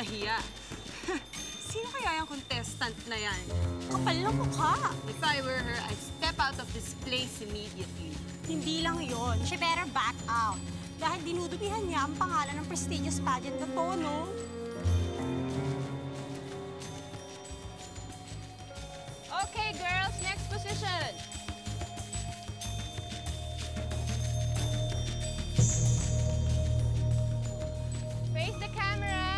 nahiya. Sino kaya yung contestant na yan? Kapal ng mukha. If I were her, I'd step out of this place immediately. Hindi lang yon. She better back out. Dahil dinudumihan niya ang pangalan ng prestigious pageant na to, no? Okay, girls, next position. Face the camera.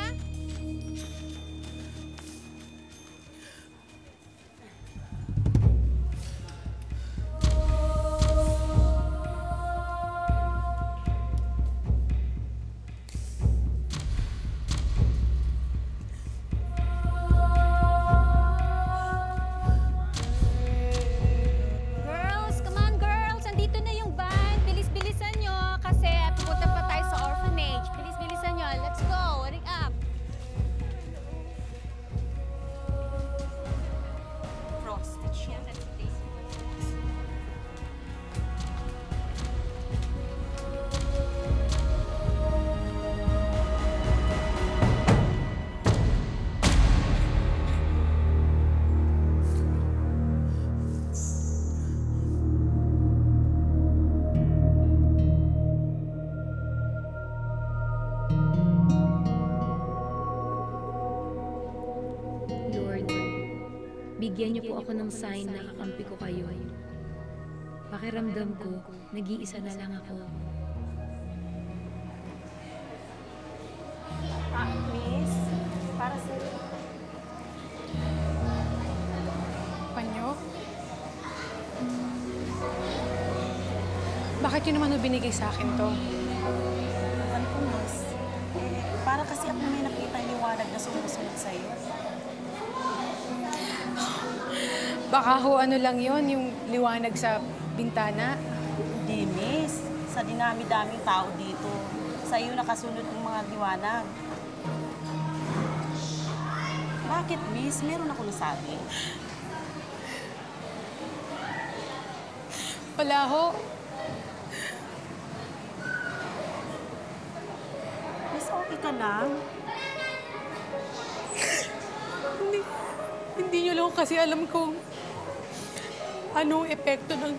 Bigyan niyo po ako ng sign na kakampi ko kayo. Pakiramdam ko, nag-iisa na lang ako. Miss, para sa... Panyo? Bakit yun naman binigay sa akin to? Ano po, Miss? Para kasi ako may nakita yung liwanag na sumusunod sa'yo. Baka ho ano lang yon yung liwanag sa bintana. Hindi, Miss. Sa dinami-daming tao dito, sa'yo nakasunod ng mga liwanag. Bakit, Miss? Meron ako nasabi. Wala ho. Miss, okay ka lang? Hindi nyo lang kasi alam kung anong epekto ng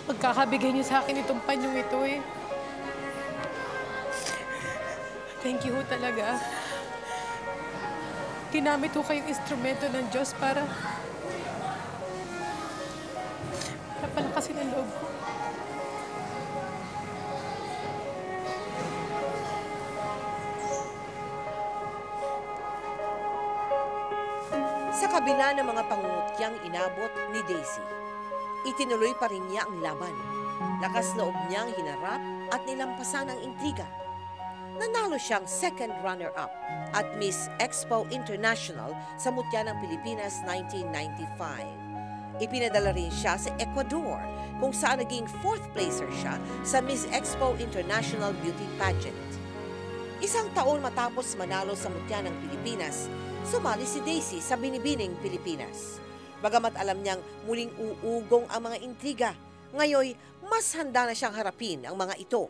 pagkakabigay niyo sa akin itong panyong ito eh. Thank you ho talaga. Ginamit ho kayong instrumento ng Diyos para palakasin ang loob ko. Sa kabila ng mga pangungutyang inabot ni Daisy, itinuloy pa rin niya ang laban. Lakas loob niyang hinarap at nilampasan ang intriga. Nanalo siyang second runner-up at Miss Expo International sa Mutya ng Pilipinas 1995. Ipinadala rin siya sa Ecuador kung saan naging fourth placer siya sa Miss Expo International Beauty Pageant. Isang taon matapos manalo sa Mutya ng Pilipinas, sumali si Daisy sa Binibining Pilipinas. Bagamat alam niyang muling uugong ang mga intriga, ngayon mas handa na siyang harapin ang mga ito.